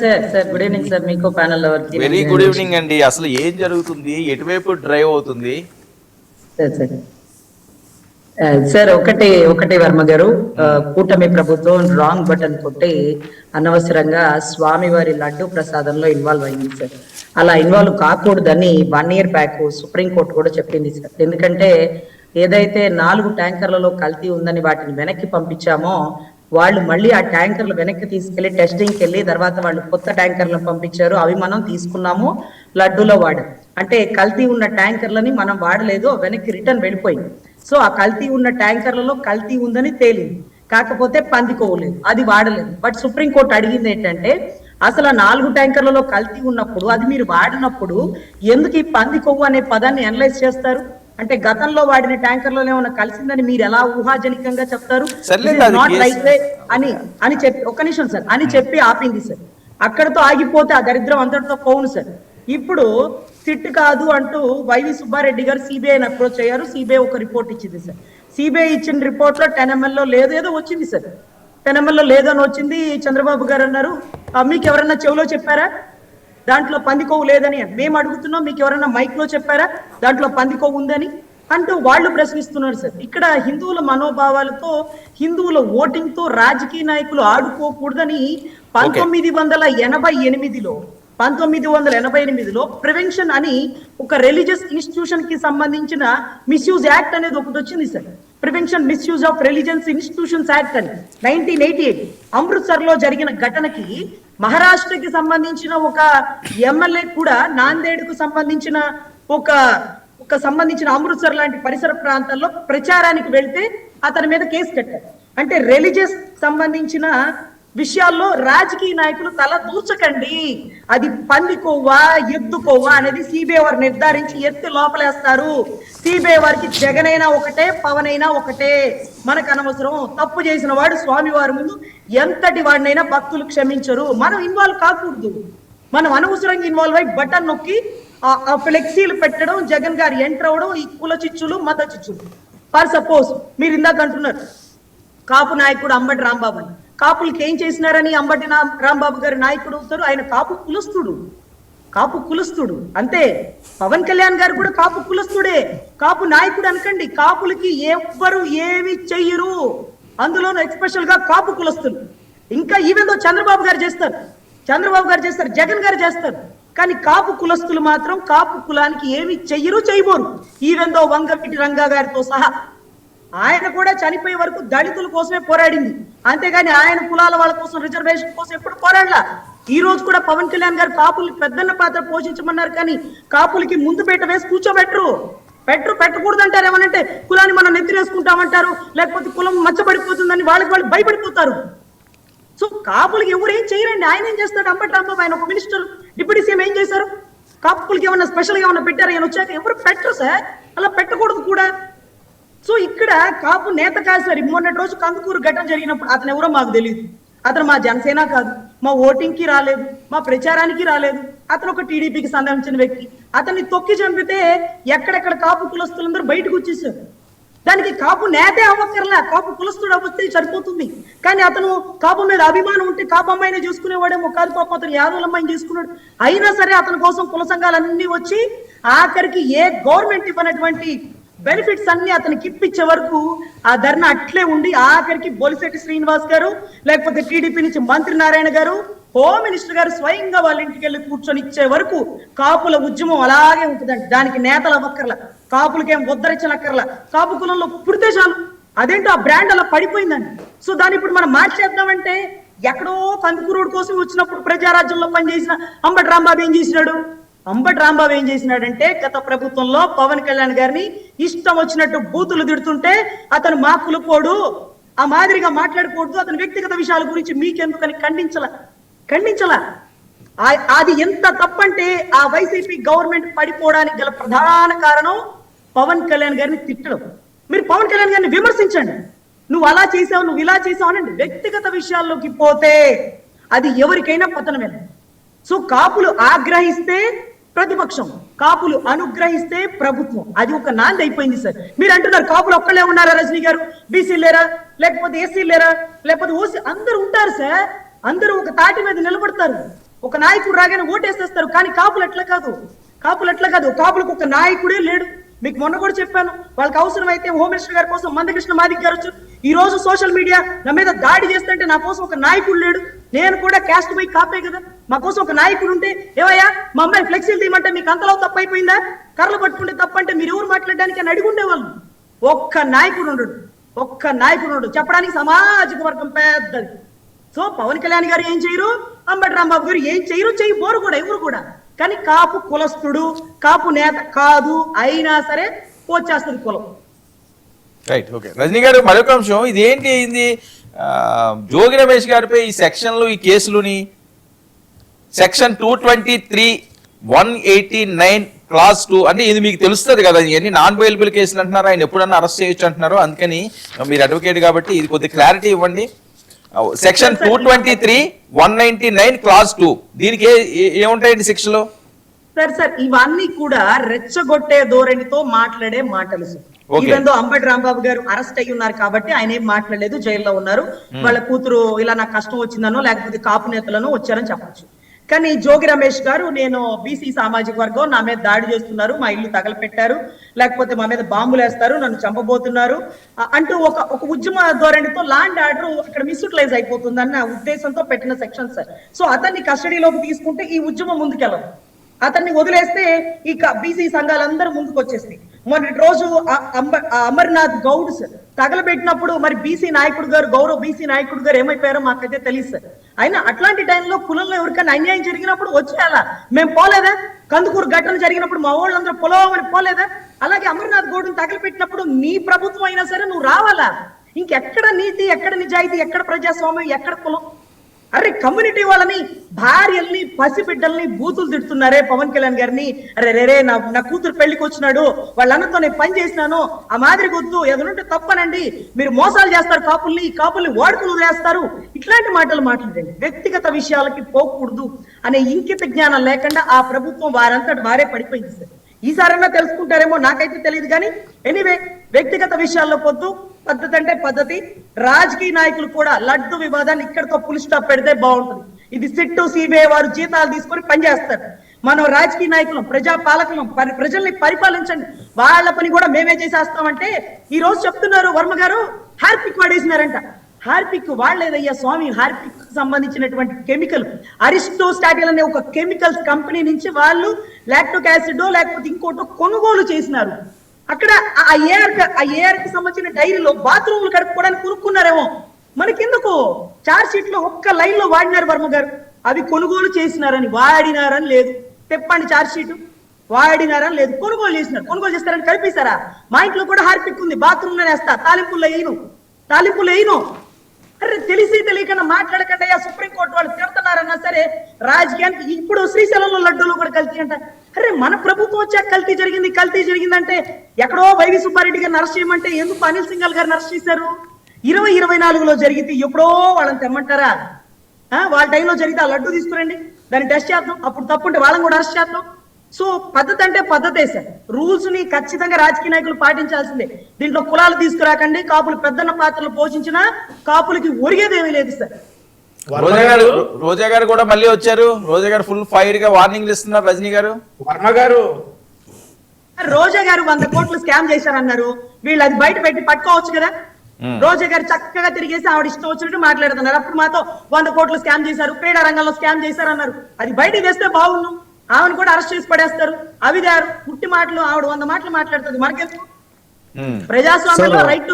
Sir good evening sir, మీకు panel ఎవరికి very good evening అండి. అసలు ఏం జరుగుతుంది, ఎటువైపు డ్రైవ్ అవుతుంది? సార్ ఒకటి వర్మ గారు, కూటమి ప్రభుత్వం రాంగ్ బటన్ కొట్టి అనవసరంగా స్వామివారి లడ్డు ప్రసాదంలో ఇన్వాల్వ్ అయింది సార్. అలా ఇన్వాల్వ్ కాకూడదని 1 year బ్యాక్ సుప్రీంకోర్టు కూడా చెప్పింది సార్. ఎందుకంటే ఏదైతే 4 ట్యాంకర్లలో కల్తీ ఉందని వాటిని వెనక్కి పంపించామో వాళ్ళు మళ్ళీ ఆ ట్యాంకర్లు వెనక్కి తీసుకెళ్లి టెస్టింగ్కి వెళ్ళి తర్వాత వాళ్ళు కొత్త ట్యాంకర్లను పంపించారు. అవి మనం తీసుకున్నాము, లడ్డూలో వాడాం. అంటే కల్తీ ఉన్న ట్యాంకర్లని మనం వాడలేదు, వెనక్కి రిటర్న్ వెళ్ళిపోయింది. సో ఆ కల్తీ ఉన్న ట్యాంకర్లలో కల్తీ ఉందని తేలింది, కాకపోతే పందికోవలేదు, అది వాడలేదు. బట్ సుప్రీంకోర్టు అడిగింది ఏంటంటే అసలు 4 ట్యాంకర్లలో కల్తీ ఉన్నప్పుడు అది మీరు వాడినప్పుడు ఎందుకు ఈ పంది కొవ్వు అనే పదాన్ని అనలైజ్ చేస్తారు? అంటే గతంలో వాడిన ట్యాంకర్లో ఏమైనా కలిసిందని మీరు ఎలా ఊహాజనికంగా చెప్తారు? నాట్ రైట్ వే అని చెప్పి ఒక్క నిమిషం సార్ అని చెప్పి ఆపింది సార్. అక్కడతో ఆగిపోతే ఆ దరిద్రం అంతటితో పోవును సార్. ఇప్పుడు సిట్ కాదు అంటూ వైవి సుబ్బారెడ్డి గారు సిబిఐని అప్రోచ్ అయ్యారు. సిబిఐ ఒక రిపోర్ట్ ఇచ్చింది సార్. సిబిఐ ఇచ్చిన రిపోర్ట్ లో 10 ml లేదు ఏదో వచ్చింది సార్. 10 ml లేదని వచ్చింది. చంద్రబాబు గారు అన్నారు, మీకు ఎవరన్నా చెవిలో చెప్పారా దాంట్లో పంది కొవ్వు లేదని? మేము అడుగుతున్నాం, మీకు ఎవరైనా మైక్ లో చెప్పారా దాంట్లో పంది కొవ్వు ఉందని అంటూ వాళ్ళు ప్రశ్నిస్తున్నారు సార్. ఇక్కడ హిందువుల మనోభావాలతో, హిందువుల ఓటింగ్ తో రాజకీయ నాయకులు ఆడుకోకూడదని 1988లో ప్రివెన్షన్ అని ఒక రిలీజియస్ ఇన్స్టిట్యూషన్ కి సంబంధించిన మిస్యూజ్ యాక్ట్ అనేది ఒకటి వచ్చింది sir. Prevention misuse of religions institutions act అని 1988 అమృత్సర్ లో జరిగిన ఘటనకి మహారాష్ట్రకి సంబంధించిన ఒక ఎమ్మెల్యే కూడా నాందేడ్కు సంబంధించిన ఒక సంబంధించిన అమృత్సర్ లాంటి పరిసర ప్రాంతాల్లో ప్రచారానికి వెళ్తే అతని మీద కేసు కట్టారు. అంటే రిలీజియస్ సంబంధించిన విషయాల్లో రాజకీయ నాయకులు తల దూర్చకండి, అది పంది కొవ్వా ఎద్దు కొవ్వా అనేది సిబిఐ వారు నిర్ధారించి ఎత్తి లోపలేస్తారు. సిబిఐ వారికి జగన్ అయినా ఒకటే, పవన్ అయినా ఒకటే, మనకు అనవసరం. తప్పు చేసిన వాడు స్వామి వారి ముందు ఎంతటి వాడినైనా భక్తులు క్షమించరు. మనం ఇన్వాల్వ్ కాకూడదు. మనం అనవసరంగా ఇన్వాల్వ్ అయ్యి బటన్ నొక్కి ఆ ఫ్లెక్సీలు పెట్టడం, జగన్ గారు ఎంటర్ అవడం, ఈ కుల చిచ్చులు మత చిచ్చులు. ఫర్ సపోజ్ మీరు ఇందాక అంటున్నారు కాపు నాయకుడు అంబటి రాంబాబు అని. కాపులకి ఏం చేసినారని అంబటి రాంబాబు గారి నాయకుడు అవుతారు? ఆయన కాపు కులస్తుడు అంతే. పవన్ కళ్యాణ్ గారు కూడా కాపు కులస్తుడే, కాపు నాయకుడు అనకండి. కాపులకి ఎవ్వరు ఏమి చెయ్యరు, అందులోనూ ఎక్స్పెషల్ గా కాపు కులస్తులు. ఇంకా ఈవెన్ దో చంద్రబాబు గారు చేస్తారు, జగన్ గారు చేస్తారు, కానీ కాపు కులస్తులు మాత్రం కాపు కులానికి ఏమి చెయ్యరు, చేయబోరు. ఈవెన్ దో వంగవీటి రంగా గారితో సహా ఆయన కూడా చనిపోయే వరకు దళితుల కోసమే పోరాడింది, అంతేగాని ఆయన కులాల వాళ్ళ కోసం, రిజర్వేషన్ కోసం ఎప్పుడు పోరాడలా. ఈ రోజు కూడా పవన్ కళ్యాణ్ గారు కాపులకి పెద్దన్న పాత్ర పోషించమన్నారు, కానీ కాపులకి ముందు పీట వేసి పెట్టకూడదు అంటారు. ఏమనంటే కులాన్ని మనం నెత్తిరేసుకుంటామంటారు, లేకపోతే కులం మచ్చబడిపోతుందని వాళ్ళు భయపడిపోతారు. సో కాపులకి ఎవరు ఏం చేయరండి. ఆయన ఏం చేస్తాడు? అంబటి రాంబాబు ఆయన ఒక మినిస్టర్, డిప్యూటీ సీఎం ఏం చేశారు? కాపులకి ఏమన్నా స్పెషల్ గా ఏమన్నా పెట్టారు? ఆయన వచ్చాక ఎవరు పెట్టరు సార్, అలా పెట్టకూడదు కూడా. సో ఇక్కడ కాపు నేత కాదు సార్. మొన్నటి రోజు కందుకూరు ఘటన జరిగినప్పుడు అతను ఎవరో మాకు తెలియదు. అతను మా జనసేన కాదు, మా ఓటింగ్ కి రాలేదు, మా ప్రచారానికి రాలేదు. అతను ఒక టీడీపీకి సంబంధించిన వ్యక్తి. అతన్ని తొక్కి చంపితే ఎక్కడెక్కడ కాపు కులస్తులందరూ బయటకు వచ్చేసారు. దానికి కాపు నేతే అవ్వక్కర్లా, కాపు కులస్తుడు అవ్వస్తే సరిపోతుంది. కానీ అతను కాపు మీద అభిమానం ఉంటే కాపు అమ్మాయిని చేసుకునేవాడేమో కాదు, పాపం అతను యాదవుల అమ్మాయిని చేసుకున్నాడు. అయినా సరే అతని కోసం కుల సంఘాలన్నీ వచ్చి ఆఖరికి ఏ గవర్నమెంట్ ఇవ్వనటువంటి బెనిఫిట్స్ అన్ని అతనికి ఇప్పించే వరకు ఆ ధర్నా అట్లే ఉండి ఆఖరికి బొలిశెట్టి శ్రీనివాస్ గారు, లేకపోతే టీడీపీ నుంచి మంత్రి నారాయణ గారు, హోమ్ మినిస్టర్ గారు స్వయంగా వాళ్ళ ఇంటికి వెళ్ళి కూర్చొని ఇచ్చే వరకు కాపుల ఉద్యమం అలాగే ఉంటుందండి. దానికి నేతలు అవ్వక్కర్లా, కాపులకేం ఉద్ధరించనక్కర్లా, కాపు కులంలో పుడితే చాలు. అదేంటో ఆ బ్రాండ్ అలా పడిపోయిందండి. సో దాన్ని ఇప్పుడు మనం మార్చేద్దామంటే ఎక్కడో కందుకూరుడు కోసం వచ్చినప్పుడు ప్రజారాజ్యంలో పనిచేసిన అంబటి రాంబాబు ఏం చేసినాడంటే గత ప్రభుత్వంలో పవన్ కళ్యాణ్ గారిని ఇష్టం వచ్చినట్టు బూతులు తిడుతుంటే అతను మా కులపోడు, ఆ మాదిరిగా మాట్లాడకూడదు, అతని వ్యక్తిగత విషయాల గురించి మీకెందుకని ఖండించలా. అది ఎంత తప్పంటే ఆ వైసీపీ గవర్నమెంట్ పడిపోవడానికి గల ప్రధాన కారణం పవన్ కళ్యాణ్ గారిని తిట్టడం. మీరు పవన్ కళ్యాణ్ గారిని విమర్శించండి, నువ్వు అలా చేసావు, నువ్వు ఇలా చేసావు అనండి. వ్యక్తిగత విషయాల్లోకి పోతే అది ఎవరికైనా పతనమే. సో కాపులు ఆగ్రహిస్తే ప్రతిపక్షం, కాపులు అనుగ్రహిస్తే ప్రభుత్వం. అది ఒక నాంది అయిపోయింది సార్. మీరు అంటున్నారు కాపులు ఒక్కళ్ళే ఉన్నారా రజనీ గారు, బీసీ లేరా, లేకపోతే ఎస్సీ లేరా, లేకపోతే ఓసీ? అందరూ ఉంటారు సార్, అందరూ ఒక తాటి మీద నిలబడతారు. ఒక నాయకుడు రాగానే ఓటేసేస్తారు. కానీ కాపులు ఎట్లా కాదు, కాపులకు ఒక నాయకుడే లేడు. మీకు మొన్న కూడా చెప్పాను, వాళ్ళకి అవసరమైతే హోమ్ మినిస్టర్ గారి కోసం మందకృష్ణ మాదిక్ గారు వచ్చారు. ఈ రోజు సోషల్ మీడియా నా మీద దాడి చేస్తుంటే నా కోసం ఒక నాయకుడు లేడు. నేను కూడా క్యాస్ట్ బై కాపే కదా, మా కోసం ఒక నాయకుడు ఉంటే, ఏవయ్యా మా అమ్మాయి ఫ్లెక్సీలు తీయమంటే మీకు అంతలో తప్పు అయిపోయిందా, కర్రలు పట్టుకుంటే తప్పు అంటే మీరు ఎవరు మాట్లాడడానికి అని అడిగి ఉండేవాళ్ళు. ఒక్క నాయకుడు ఉండడు చెప్పడానికి. సామాజిక వర్గం పెద్దది. సో పవన్ కళ్యాణ్ గారు ఏం చేయరు, అంబటి రాంబాబు గారు ఏం చేయరు, చేయబోరు కూడా ఎవరు కూడా. కానీ కాపు కులస్తుడు, కాపు నేత కాదు, అయినా సరే వచ్చేస్తుంది కులం. Right, okay. రజనీ గారు, మరొక అంశం, ఇది ఏంటి అయింది జోగి రమేష్ గారిపై ఈ సెక్షన్లు, ఈ కేసులుని సెక్షన్ 223 189 క్లాస్ 2 అంటే ఇది మీకు తెలుస్తుంది కదా, ఇవన్నీ నాన్ బెయిలబుల్ కేసులు అంటున్నారు, ఆయన ఎప్పుడన్నా అరెస్ట్ చేయొచ్చు అంటున్నారు. అందుకని మీరు అడ్వకేట్ కాబట్టి ఇది కొద్ది క్లారిటీ ఇవ్వండి. సెక్షన్ 223 199 క్లాస్ 2 దీనికి ఏముంటాయండి శిక్షలు? సార్ ఇవన్నీ కూడా రెచ్చగొట్టే ధోరణితో మాట్లాడే మాటలు sir. Even though Ambati Rambabu గారు అరెస్ట్ అయ్యి ఉన్నారు కాబట్టి ఆయన ఏం మాట్లాడలేదు, జైల్లో ఉన్నారు. వాళ్ళ కూతురు ఇలా నాకు కష్టం వచ్చిందనో లేకపోతే కాపు నేతలను వచ్చారని చెప్పచ్చు. కానీ జోగి రమేష్ గారు, నేను బీసీ సామాజిక వర్గం, నా మీద దాడి చేస్తున్నారు, మా ఇల్లు తగలపెట్టారు, లేకపోతే మా మీద బాంబులు వేస్తారు, నన్ను చంపబోతున్నారు అంటూ ఒక ఉద్యమ ధోరణితో ల్యాండ్ ఆర్డర్ అక్కడ మిస్యూటిలైజ్ అయిపోతుందన్న ఉద్దేశంతో పెట్టిన సెక్షన్ సార్. సో అతన్ని కస్టడీలోకి తీసుకుంటే ఈ ఉద్యమం ముందుకెళ్ళదు. అతన్ని వదిలేస్తే ఇక బీసీ సంఘాలందరూ ముందుకు వచ్చేస్తాయి. మొన్నటి రోజు అమర్నాథ్ గౌడ్ సార్ తగలబెట్టినప్పుడు మరి బీసీ నాయకుడు గారు, గౌరవ్ బీసీ నాయకుడు గారు ఏమైపోయారో మాకైతే తెలియదు సార్. అయినా అట్లాంటి టైంలో కులంలో ఎవరికైనా అన్యాయం జరిగినప్పుడు వచ్చేయాలా, మేము పోలేదా? కందుకూరు ఘటన జరిగినప్పుడు మా వాళ్ళందరూ పొలవమని పోలేదా? అలాగే అమర్నాథ్ గౌడ్ని తగలపెట్టినప్పుడు నీ ప్రభుత్వం అయినా సరే నువ్వు రావాలా? ఇంకెక్కడ నీతి, ఎక్కడ నిజాయితీ, ఎక్కడ ప్రజాస్వామ్యం, ఎక్కడ కులం? అరే కమ్యూనిటీ వాళ్ళని, భార్యల్ని, పసిబిడ్డల్ని బూతులు తిడుతున్నారే పవన్ కళ్యాణ్ గారిని. అరే రే నా కూతురు పెళ్లికి వచ్చినాడు, వాళ్ళన్నతో నేను పని చేసినాను, ఆ మాదిరి వద్దు, ఎదురుంటే తప్పనండి, మీరు మోసాలు చేస్తారు, కాపుల్ని వాడుకుని వదిలేస్తారు, ఇట్లాంటి మాటలు మాట్లాడండి. వ్యక్తిగత విషయాలకి పోకూడదు అనే ఇంకిత జ్ఞానం లేకుండా ఆ ప్రభుత్వం వారంతటి వారే పడిపోయింది సార్. ఈసారన్నా తెలుసుకుంటారేమో, నాకైతే తెలియదు. కానీ ఎనీవే, వ్యక్తిగత విషయాల్లో పొద్దు, పద్ధతి అంటే పద్ధతి. రాజకీయ నాయకులు కూడా లడ్డు వివాదాన్ని ఇక్కడతో ఫుల్ స్టాప్ పెడితే బాగుంటుంది. ఇది సిట్టు, సిబిఐ వారు జీతాలు తీసుకొని పనిచేస్తారు. మనం రాజకీయ నాయకులం, ప్రజాపాలకులం, ప్రజల్ని పరిపాలించండి, వాళ్ళ పని కూడా మేమే చేసేస్తామంటే ఈ రోజు చెప్తున్నారు వర్మ గారు హార్పిక్ వాడేసినారంట. హార్పిక్ వాళ్ళేదయ్యా స్వామి, హార్పిక్ సంబంధించినటువంటి కెమికల్ అరిస్టోస్టాటిల్ అనే ఒక కెమికల్స్ కంపెనీ నుంచి వాళ్ళు లాక్టిక్ యాసిడ్ లేకపోతే ఇంకోటో కొనుగోలు చేసినారు. అక్కడ ఆ ఏఆర్ కి సంబంధించిన డైరీలో బాత్రూమ్లు కడుక్కోవడానికి కొనుక్కున్నారేమో. మనకెందుకు? చార్జ్ షీట్ లో ఒక్క లైన్ లో వాడినారు వర్మ గారు, అవి కొనుగోలు చేసినారని. వాడినారని లేదు, తెప్పండి చార్జ్ షీట్. వాడినారని లేదు, కొనుగోలు చేసినారు. కొనుగోలు చేస్తారని కలిపేశారా? మా ఇంట్లో కూడా హార్పిక్ ఉంది, బాత్రూమ్ లో వేస్తా, తాలింపుల్లో వేయను. అరే తెలిసి తెలియకుండా మాట్లాడకండి అయ్యా. సుప్రీంకోర్టు వాళ్ళు తిడుతున్నారన్నా సరే రాజకీయానికి. ఇప్పుడు శ్రీశైలంలో లడ్డూలు కూడా కల్తీ అంట. అరే మన ప్రభుత్వం వచ్చాక కల్తీ జరిగిందంటే ఎక్కడో వైవి సుబ్బారెడ్డి గారిని అరెస్ట్ చేయమంటే ఎందుకు అనిల్ సింఘాల్ గారిని అరెస్ట్ చేశారు? 2024లో జరిగితే ఎప్పుడో వాళ్ళని తెమ్మంటారా? వాళ్ళ టైంలో జరిగితే ఆ లడ్డు తీసుకురండి, దాన్ని టెస్ట్ చేద్దాం, అప్పుడు తప్పుంటే వాళ్ళని కూడా అరెస్ట్ చేద్దాం. సో పద్ధతి అంటే పద్ధతే సార్. రూల్స్ ని ఖచ్చితంగా రాజకీయ నాయకులు పాటించాల్సిందే. దీంట్లో కులాలు తీసుకురాకండి. కాపులు పెద్దన్న పాత్రలు పోషించినా కాపులకి ఒరిగేదేమీ లేదు సార్. రోజా గారు కూడా మళ్ళీ వచ్చారు. రోజా గారు ఫుల్ ఫైర్ గా వార్నింగ్లు ఇస్తున్నారు. రజనీ గారు, వర్మ గారు, రోజా గారు 100 కోట్లు స్కామ్ చేశారన్నారు. వీళ్ళు అది బయట పెట్టి పట్టుకోవచ్చు కదా. రోజా గారు చక్కగా తిరిగేసి ఆవిడ ఇష్టం వచ్చినట్టు మాట్లాడుతున్నారు. అప్పుడు మాతో 100 కోట్లు స్కామ్ చేశారు, క్రీడా రంగంలో స్కామ్ చేశారు అన్నారు. అది బయటకు తెస్తే బాగుండు. ఆమెను కూడా అరెస్ట్ చేసి పడేస్తారు. అవి గారు పుట్టి మాటలు, ఆవిడ 100 మాటలు మాట్లాడుతుంది. మనకెందుకు? ప్రజాస్వామ్యంలో రైట్